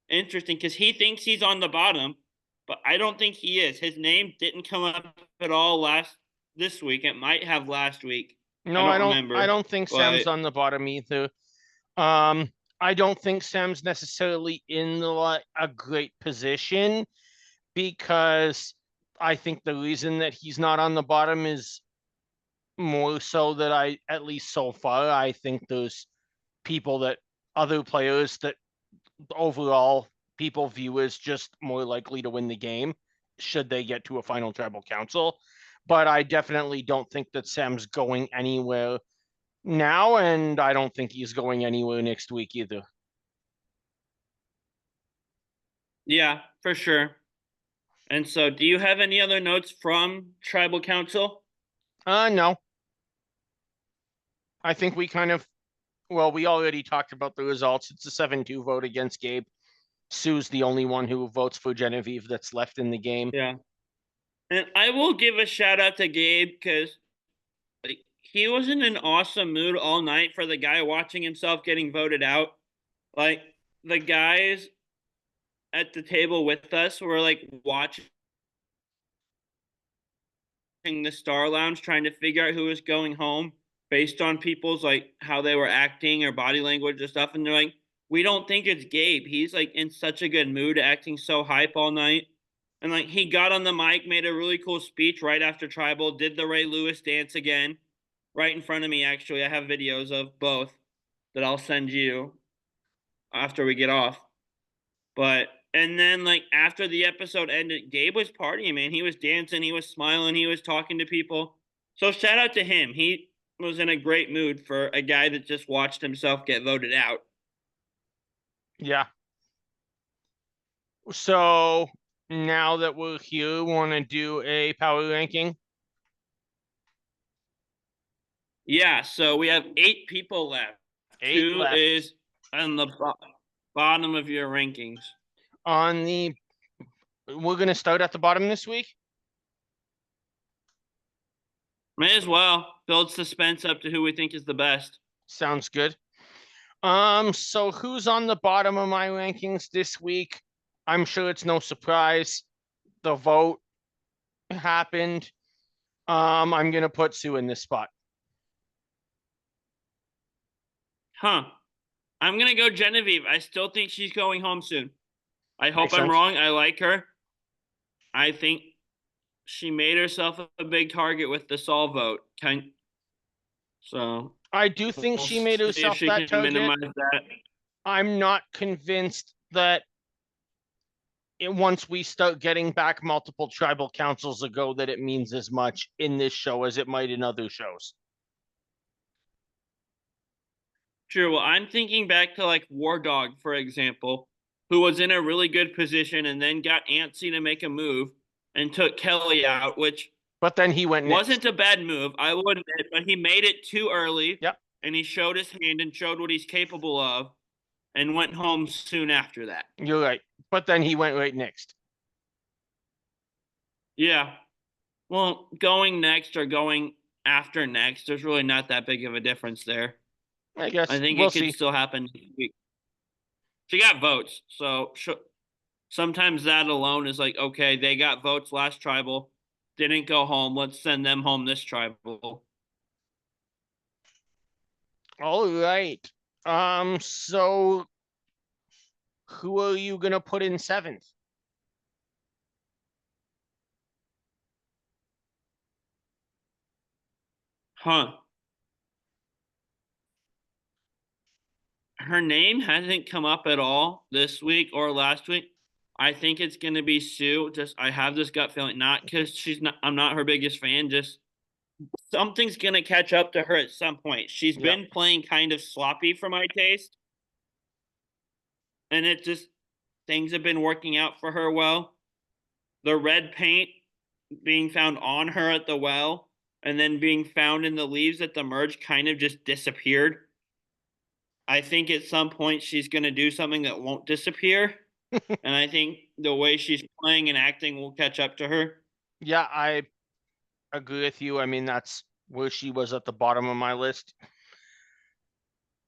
interesting because he thinks he's on the bottom, but I don't think he is. His name didn't come up at all this week. It might have last week. I No, don't I remember, don't think Sam's but on the bottom either. Um, I don't think Sam's necessarily in a great position because I think the reason that he's not on the bottom is more so that at least so far, I think there's people that other players that overall people view as just more likely to win the game should they get to a final tribal council. But I definitely don't think that Sam's going anywhere now, and I don't think he's going anywhere next week either. yeah, for sure. And so, do you have any other notes from Tribal Council? No, I think we kind of, well, we already talked about the results. It's a 7-2 vote against Gabe. Sue's the only one who votes for Genevieve that's left in the game. Yeah. And I will give a shout out to Gabe because like, he was in an awesome mood all night for the guy watching himself getting voted out. Like the guys at the table with us were like watching the Star Lounge, trying to figure out who was going home based on people's like how they were acting or body language and stuff. And they're like, we don't think it's Gabe. He's like in such a good mood, acting so hype all night. And like he got on the mic, made a really cool speech right after Tribal, did the Ray Lewis dance again, right in front of me. Actually, I have videos of both that I'll send you after we get off. But And then, like, after the episode ended, Gabe was partying, man. He was dancing, he was smiling, he was talking to people. So shout out to him. He was in a great mood for a guy that just watched himself get voted out. Yeah. So now that we're here, want to do a power ranking? Yeah, so we have 8 people left. 8 2 left. is on the bottom of your rankings. We're going to start at the bottom this week. May as well build suspense up to who we think is the best. Sounds good. So who's on the bottom of my rankings this week? I'm sure it's no surprise. The vote happened. I'm gonna put Sue in this spot. Huh. I'm going to go Genevieve. I still think she's going home soon. I hope Makes I'm sense. wrong. I like her. I think she made herself a big target with the Saul vote. So I do think we'll she made see if herself she that can target. minimize that. I'm not convinced that once we start getting back multiple tribal councils ago, that it means as much in this show as it might in other shows. True. Well, I'm thinking back to like War Dog, for example, who was in a really good position and then got antsy to make a move and took Kelly out, which But then he went wasn't next. a bad move, I will admit, but he made it too early. Yep. And he showed his hand and showed what he's capable of and went home soon after that. You're right. But then he went right next. Yeah. Well, going next or going after next, there's really not that big of a difference there. I guess I think we'll it could see. still happen next week. She got votes, so sometimes that alone is like, okay, they got votes last tribal, didn't go home. Let's send them home this tribal. All right. So who are you gonna put in 7th? Huh. Her name hasn't come up at all this week or last week. I think it's gonna be Sue. Just I have this gut feeling, not because I'm not her biggest fan, just something's gonna catch up to her at some point. She's been playing kind of sloppy for my taste. And it just things have been working out for her well. The red paint being found on her at the well and then being found in the leaves at the merge kind of just disappeared. I think at some point she's going to do something that won't disappear. And I think the way she's playing and acting will catch up to her. Yeah, I agree with you. I mean, that's where she was at the bottom of my list.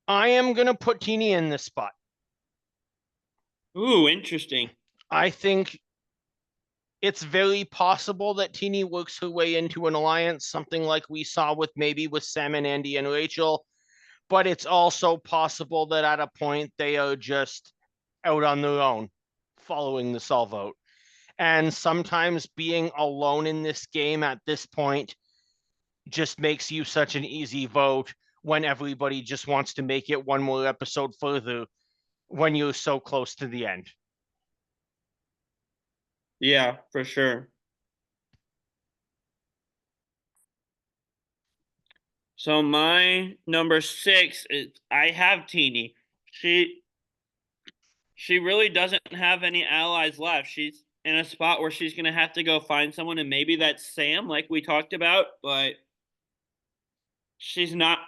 I am going to put Teeny in this spot. Ooh, interesting. I think it's very possible that Teeny works her way into an alliance, something like we saw with Sam and Andy and Rachel. But it's also possible that at a point they are just out on their own following the Saul vote. And sometimes being alone in this game at this point just makes you such an easy vote when everybody just wants to make it one more episode further when you're so close to the end. Yeah, for sure. So my number 6 is I have Teeny. She really doesn't have any allies left. She's in a spot where she's going to have to go find someone, and maybe that's Sam, like we talked about, but she's not.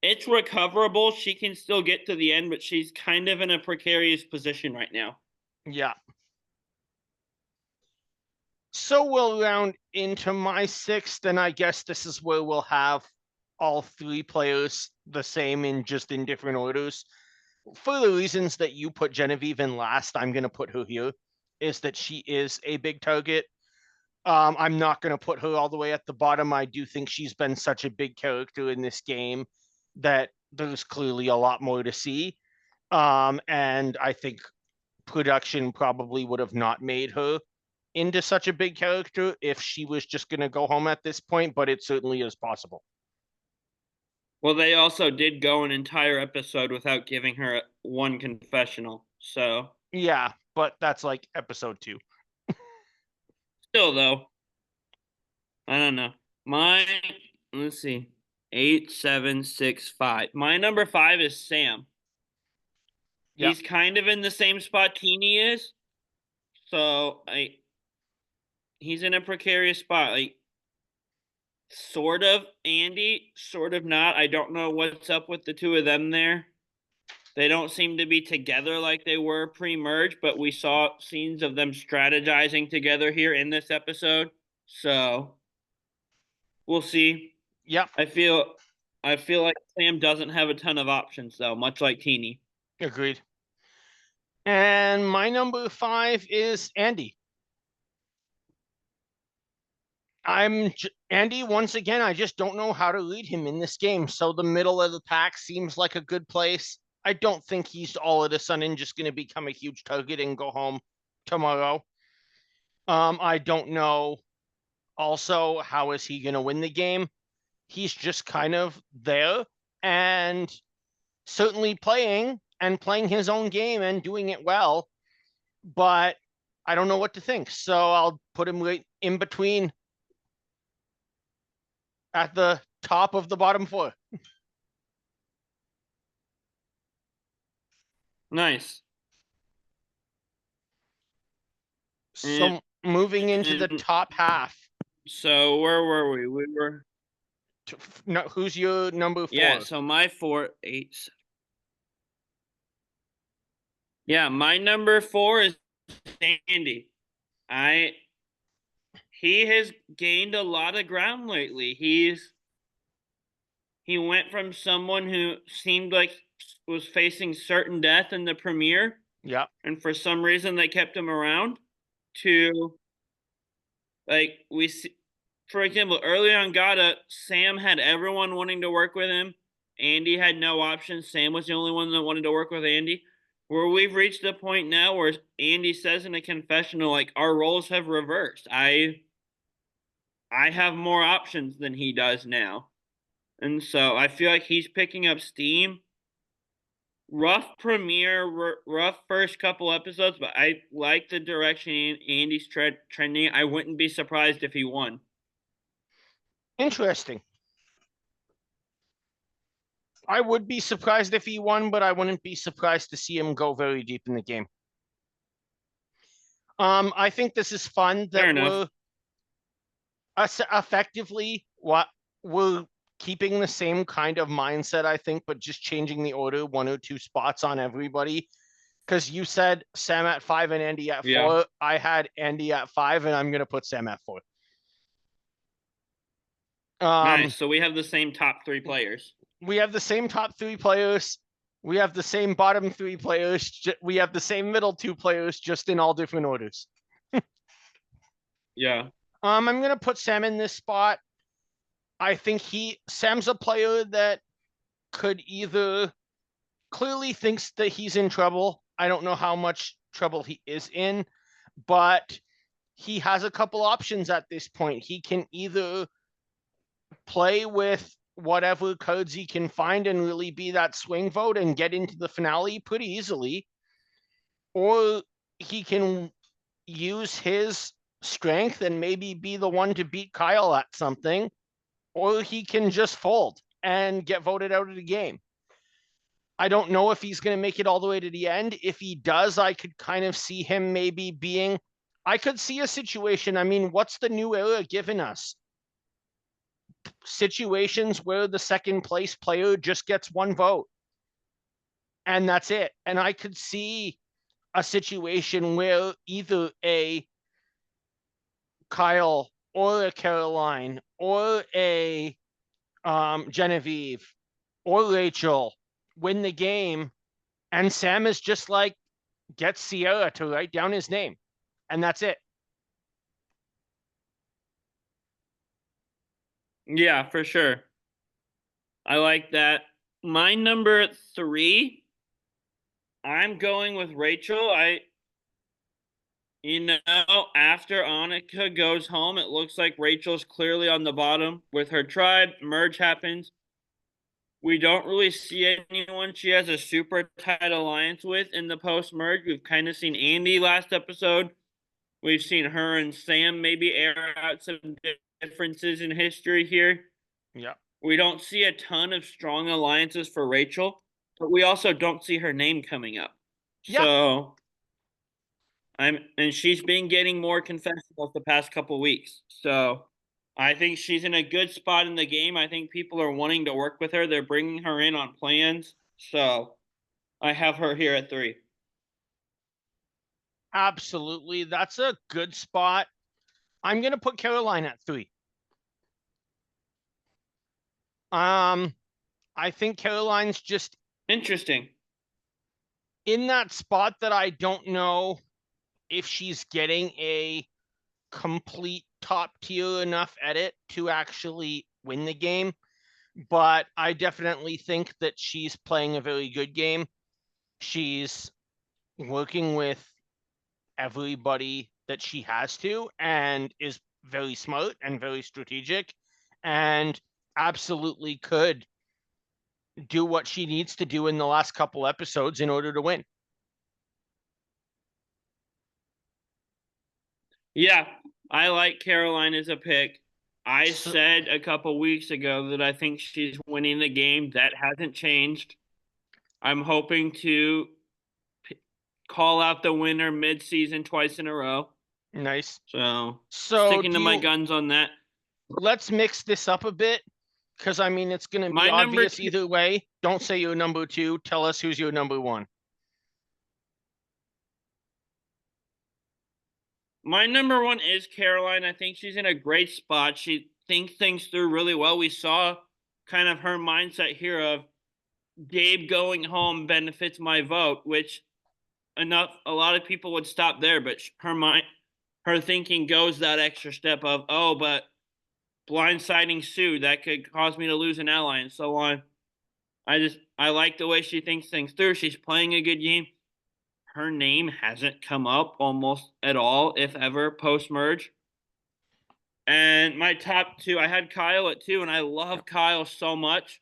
It's recoverable. She can still get to the end, but she's kind of in a precarious position right now. Yeah. So we'll round into my 6th, and I guess this is where we'll have all 3 players the same in different orders. For the reasons that you put Genevieve in last, I'm going to put her here, is that she is a big target. I'm not going to put her all the way at the bottom. I do think she's been such a big character in this game that there's clearly a lot more to see. And I think production probably would have not made her into such a big character if she was just going to go home at this point, but it certainly is possible. Well, they also did go an entire episode without giving her one confessional. So yeah, but that's like episode 2. Still though, I don't know. Let's see. 8, 7, 6, 5. My number 5 is Sam. Yep. He's kind of in the same spot Teeny is. So he's in a precarious spot. Like sort of Andy, sort of not. I don't know what's up with the two of them there. They don't seem to be together like they were pre-merge, but we saw scenes of them strategizing together here in this episode. So we'll see. Yep. I feel like Sam doesn't have a ton of options though, much like Teeny. Agreed. And my number 5 is Andy. Andy, once again, I just don't know how to lead him in this game. So the middle of the pack seems like a good place. I don't think he's all of a sudden just going to become a huge target and go home tomorrow. I don't know. Also, how is he going to win the game? He's just kind of there and certainly playing his own game and doing it well. But I don't know what to think. So I'll put him right in between at the top of the bottom 4. Nice. So moving into the top half. So where were we? We were. No, who's your number 4? Yeah. So my 4, 8. Yeah, my number 4 is Andy. He has gained a lot of ground lately. He went from someone who seemed like was facing certain death in the premiere. Yeah. And for some reason they kept him around to like we see, for example, early on Gata, Sam had everyone wanting to work with him. Andy had no options. Sam was the only one that wanted to work with Andy. Where we've reached a point now where Andy says in a confessional, like, our roles have reversed. I have more options than he does now. And so I feel like he's picking up steam. Rough premiere, rough first couple episodes, but I like the direction Andy's trending. I wouldn't be surprised if he won. Interesting. I would be surprised if he won, but I wouldn't be surprised to see him go very deep in the game. I think this is fun that we're effectively we're keeping the same kind of mindset, I think, but just changing the order 1 or 2 spots on everybody. Because you said Sam at 5 and Andy at 4. Yeah. I had Andy at 5, and I'm going to put Sam at 4. Nice. So we have the same top 3 players. We have the same top 3 players. We have the same bottom 3 players. We have the same middle 2 players, just in all different orders. Yeah. I'm going to put Sam in this spot. I think Sam's a player that could either clearly thinks that he's in trouble. I don't know how much trouble he is in, but he has a couple options at this point. He can either play with whatever cards he can find and really be that swing vote and get into the finale pretty easily, or he can use his strength and maybe be the one to beat Kyle at something, or he can just fold and get voted out of the game. I don't know if he's going to make it all the way to the end. If he does, I could kind of see him maybe I could see a situation. I mean, what's the new era given us? Situations where the second place player just gets 1 vote and that's it. And I could see a situation where either a Kyle or a Caroline or a Genevieve or Rachel win the game, and Sam is just like gets Sierra to write down his name, and that's it. Yeah, for sure. I like that. My number 3, I'm going with Rachel. After Annika goes home, it looks like Rachel's clearly on the bottom with her tribe. Merge happens. We don't really see anyone she has a super tight alliance with in the post-merge. We've kind of seen Andy last episode. We've seen her and Sam maybe air out some differences in history here. Yeah. We don't see a ton of strong alliances for Rachel, but we also don't see her name coming up. Yeah. So and she's been getting more confessionals the past couple weeks. So I think she's in a good spot in the game. I think people are wanting to work with her. They're bringing her in on plans. So I have her here at 3. Absolutely. That's a good spot. I'm going to put Caroline at 3. I think Caroline's just Interesting. in that spot that I don't know if she's getting a complete top tier enough edit to actually win the game, but I definitely think that she's playing a very good game. She's working with everybody that she has to and is very smart and very strategic and absolutely could do what she needs to do in the last couple episodes in order to win. Yeah, I like Caroline as a pick. I So, said a couple weeks ago that I think she's winning the game. That hasn't changed. I'm hoping to call out the winner mid-season twice in a row. nice. So So sticking do to my you guns on that. let's mix this up a bit because I mean it's going to be My number obvious two, either way. Don't say your number 2. Tell us who's your number 1. my number 1 is Caroline. I think she's in a great spot. She thinks things through really well. We saw kind of her mindset here of Gabe going home benefits my vote, which a lot of people would stop there, but her thinking goes that extra step of, oh, but blindsiding Sue, that could cause me to lose an ally and so on. I like the way she thinks things through. She's playing a good game. Her name hasn't come up almost at all, if ever, post merge. And my top 2, I had Kyle at 2, and I love Kyle so much.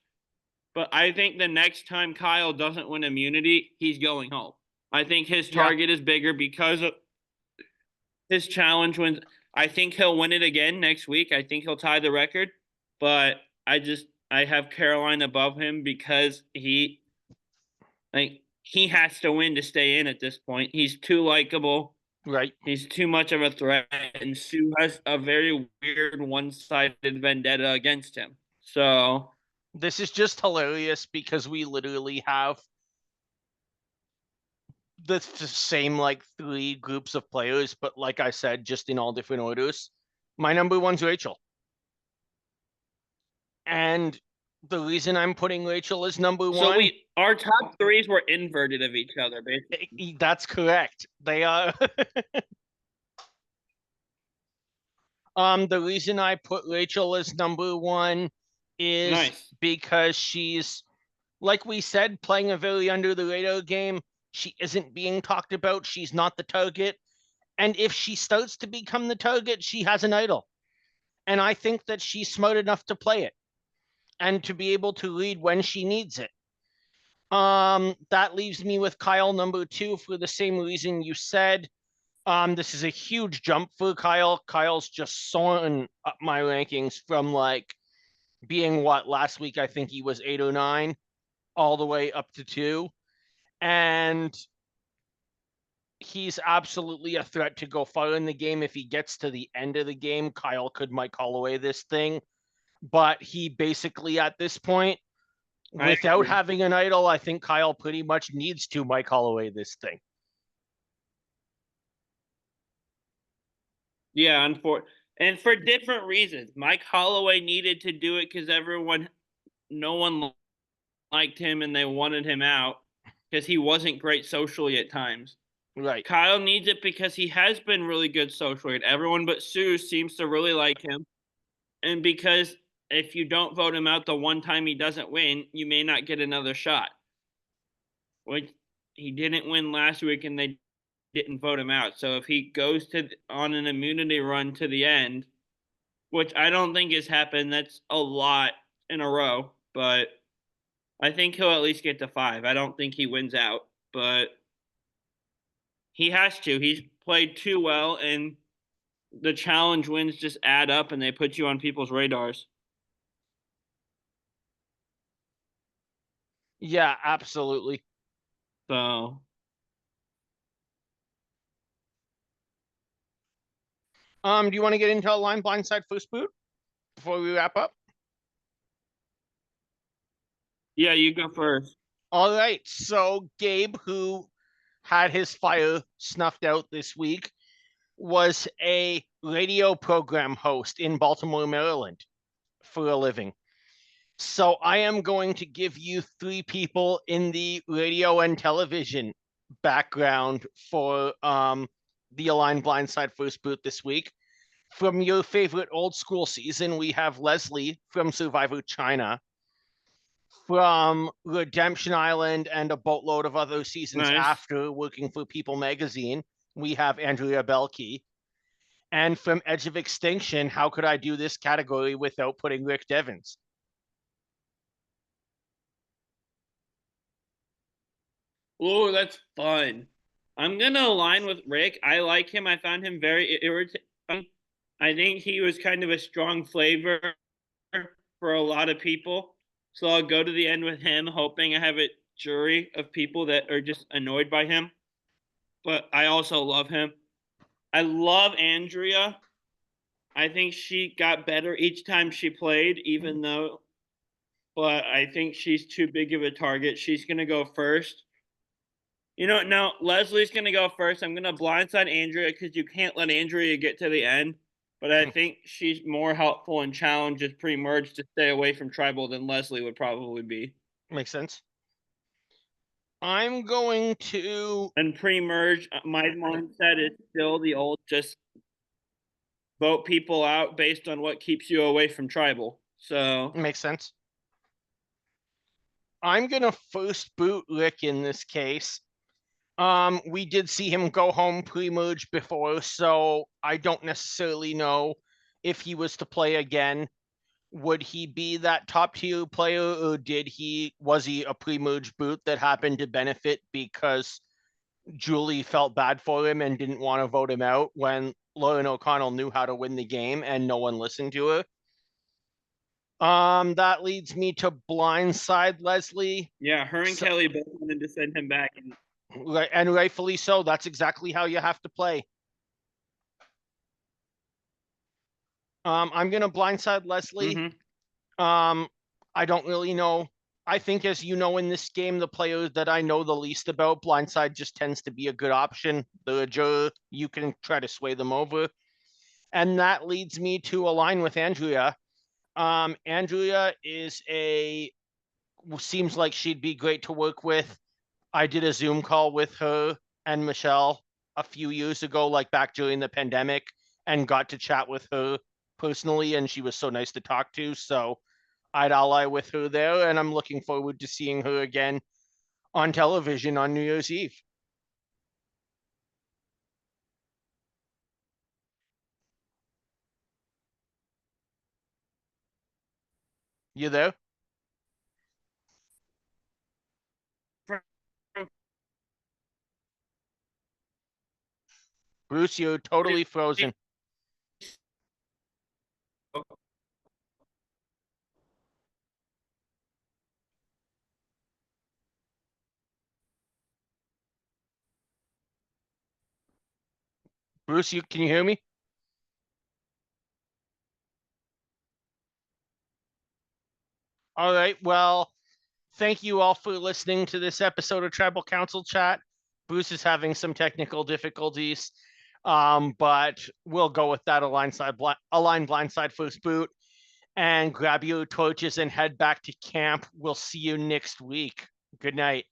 But I think the next time Kyle doesn't win immunity, he's going home. I think his Yeah, target is bigger because of his challenge wins. I think he'll win it again next week. I think he'll tie the record. But I have Caroline above him because he has to win to stay in at this point. He's too likable. right. He's too much of a threat, and Sue has a very weird one-sided vendetta against him. So This is just hilarious because we literally have the same like 3 groups of players, but like I said, just in all different orders. My number 1's Rachel. And the reason I'm putting Rachel as number 1, our top 3s were inverted of each other, basically. that's correct. They are the reason I put Rachel as number 1 is Nice. because she's, like we said, playing a very under the radar game. She isn't being talked about. She's not the target. And if she starts to become the target, she has an idol. And I think that she's smart enough to play it and to be able to lead when she needs it. That leaves me with Kyle number 2 for the same reason you said. This is a huge jump for Kyle. Kyle's just soaring up my rankings from like being what last week I think he was 8 or 9 all the way up to 2. And he's absolutely a threat to go far in the game. If he gets to the end of the game, Kyle could Mike Holloway this thing. But he basically, at this point, without having an idol, I think Kyle pretty much needs to Mike Holloway this thing. Yeah, and for different reasons. Mike Holloway needed to do it because no one liked him and they wanted him out because he wasn't great socially at times. Right. Kyle needs it because he has been really good socially. Everyone but Sue seems to really like him. And because if you don't vote him out the one time he doesn't win, you may not get another shot. Which he didn't win last week and they didn't vote him out. So if he goes on an immunity run to the end, which I don't think has happened, that's a lot in a row, but I think he'll at least get to 5. I don't think he wins out, but he has to. He's played too well, and the challenge wins just add up and they put you on people's radars. Yeah, absolutely. So Do you want to get into a line blindside first boot before we wrap up? yeah, you go first. All right. So Gabe, who had his fire snuffed out this week, was a radio program host in Baltimore, Maryland for a living. So I am going to give you 3 people in the radio and television background for the Align Blindside First Boot this week. From your favorite old school season, we have Leslie from Survivor China. From Redemption Island and a boatload of other seasons Nice. after, working for People magazine, we have Andrea Belkey. And from Edge of Extinction, how could I do this category without putting Rick Devens? Oh, that's fun. I'm gonna align with Rick. I like him. I found him very irritating. I think he was kind of a strong flavor for a lot of people. So I'll go to the end with him, hoping I have a jury of people that are just annoyed by him. But I also love him. I love Andrea. I think she got better each time she played, even though, but I think she's too big of a target. She's going to go first. No, Leslie's going to go first. I'm going to blindside Andrea because you can't let Andrea get to the end. But I think she's more helpful in challenges pre-merge to stay away from tribal than Leslie would probably be. Makes sense. I'm going to... And pre-merge, my mindset is still the old, just vote people out based on what keeps you away from tribal. So makes sense. I'm going to first boot Rick in this case. We did see him go home pre-merge before, so I don't necessarily know if he was to play again. Would he be that top tier player, or was he a pre-merge boot that happened to benefit because Julie felt bad for him and didn't want to vote him out when Lauren O'Connell knew how to win the game and no one listened to her? That leads me to blindside Leslie. yeah, her and Kelly both wanted to send him back, and rightfully so. That's exactly how you have to play. I'm gonna blindside Leslie. I don't really know. I think, as you know, in this game, the players that I know the least about, blindside just tends to be a good option. The juror, you can try to sway them over. And that leads me to align with Andrea. Andrea seems like she'd be great to work with. I did a Zoom call with her and Michelle a few years ago, like back during the pandemic, and got to chat with her personally, and she was so nice to talk to. So I'd ally with her there, and I'm looking forward to seeing her again on television on New Year's Eve. You there? Bruce, you're totally frozen. Bruce, can you hear me? All right. Well, thank you all for listening to this episode of Tribal Council Chat. Bruce is having some technical difficulties, but we'll go with that align blindside first boot, and grab your torches and head back to camp. We'll see you next week. Good night.